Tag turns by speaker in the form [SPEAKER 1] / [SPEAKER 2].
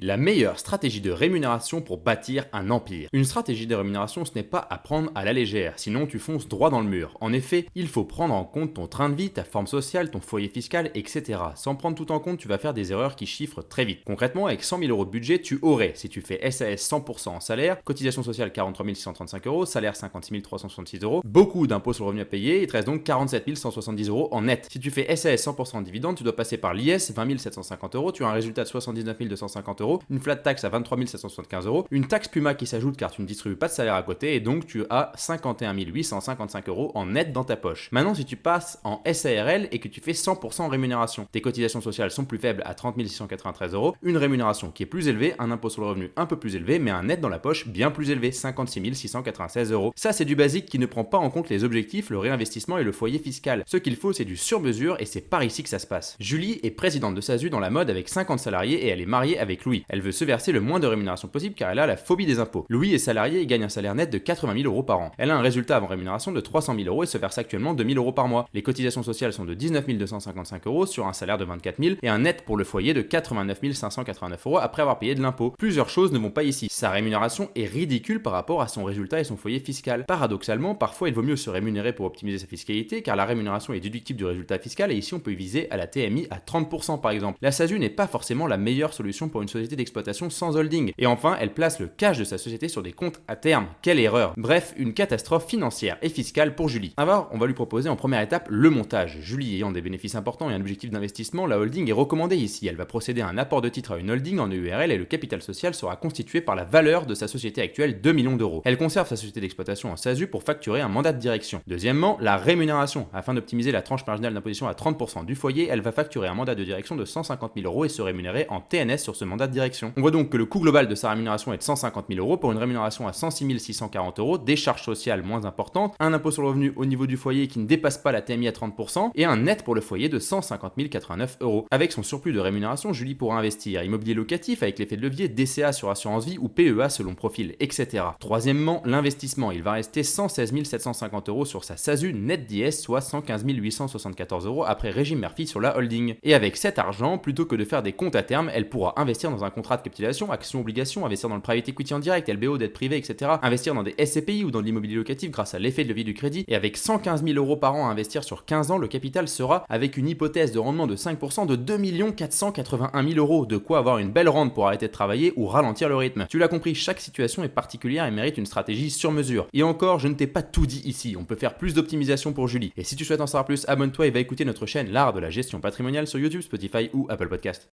[SPEAKER 1] La meilleure stratégie de rémunération pour bâtir un empire. Une stratégie de rémunération, ce n'est pas à prendre à la légère, sinon tu fonces droit dans le mur. En effet, il faut prendre en compte ton train de vie, ta forme sociale, ton foyer fiscal, etc. Sans prendre tout en compte, tu vas faire des erreurs qui chiffrent très vite. Concrètement, avec 100 000 euros de budget, tu aurais, si tu fais SAS 100% en salaire, cotisation sociale 43 635 euros, salaire 56 366 euros, beaucoup d'impôts sur le revenu à payer, il te reste donc 47 170 euros en net. Si tu fais SAS 100% en dividende, tu dois passer par l'IS, 20 750 euros, tu as un résultat de 79 250 euros, une flat tax à 23 775 euros, une taxe Puma qui s'ajoute car tu ne distribues pas de salaire à côté et donc tu as 51 855 euros en net dans ta poche. Maintenant, si tu passes en SARL et que tu fais 100% en rémunération, tes cotisations sociales sont plus faibles à 30 693 euros, une rémunération qui est plus élevée, un impôt sur le revenu un peu plus élevé, mais un net dans la poche bien plus élevé, 56 696 euros. Ça, c'est du basique qui ne prend pas en compte les objectifs, le réinvestissement et le foyer fiscal. Ce qu'il faut, c'est du sur-mesure et c'est par ici que ça se passe. Julie est présidente de SASU dans la mode avec 50 salariés et elle est mariée avec Louis. Elle veut se verser le moins de rémunération possible car elle a la phobie des impôts. Louis est salarié et gagne un salaire net de 80 000 euros par an. Elle a un résultat avant rémunération de 300 000 euros et se verse actuellement 2 000 euros par mois. Les cotisations sociales sont de 19 255 euros sur un salaire de 24 000 et un net pour le foyer de 89 589 euros après avoir payé de l'impôt. Plusieurs choses ne vont pas ici. Sa rémunération est ridicule par rapport à son résultat et son foyer fiscal. Paradoxalement, parfois il vaut mieux se rémunérer pour optimiser sa fiscalité car la rémunération est déductible du résultat fiscal et ici on peut viser à la TMI à 30% par exemple. La SASU n'est pas forcément la meilleure solution pour une société d'exploitation sans holding. Et enfin, elle place le cash de sa société sur des comptes à terme. Quelle erreur! Bref, une catastrophe financière et fiscale pour Julie. Alors, on va lui proposer en première étape le montage. Julie ayant des bénéfices importants et un objectif d'investissement, la holding est recommandée ici. Elle va procéder à un apport de titre à une holding en EURL et le capital social sera constitué par la valeur de sa société actuelle, 2 millions d'euros. Elle conserve sa société d'exploitation en SASU pour facturer un mandat de direction. Deuxièmement, la rémunération. Afin d'optimiser la tranche marginale d'imposition à 30% du foyer, elle va facturer un mandat de direction de 150 000 euros et se rémunérer en TNS sur ce mandat de direction. On voit donc que le coût global de sa rémunération est de 150 000 euros pour une rémunération à 106 640 euros, des charges sociales moins importantes, un impôt sur le revenu au niveau du foyer qui ne dépasse pas la TMI à 30% et un net pour le foyer de 150 089 euros. Avec son surplus de rémunération, Julie pourra investir immobilier locatif avec l'effet de levier, DCA sur assurance vie ou PEA selon profil, etc. Troisièmement, l'investissement. Il va rester 116 750 euros sur sa SASU net d'IS, soit 115 874 euros après régime Murphy sur la holding. Et avec cet argent, plutôt que de faire des comptes à terme, elle pourra investir dans un contrat de capitalisation, actions, obligations, investir dans le private equity en direct, LBO, dette privée, etc. Investir dans des SCPI ou dans de l'immobilier locatif grâce à l'effet de levier du crédit. Et avec 115 000 euros par an à investir sur 15 ans, le capital sera, avec une hypothèse de rendement de 5%, de 2 481 000 euros. De quoi avoir une belle rente pour arrêter de travailler ou ralentir le rythme. Tu l'as compris, chaque situation est particulière et mérite une stratégie sur mesure. Et encore, je ne t'ai pas tout dit ici. On peut faire plus d'optimisation pour Julie. Et si tu souhaites en savoir plus, abonne-toi et va écouter notre chaîne L'Art de la gestion patrimoniale sur YouTube, Spotify ou Apple Podcast.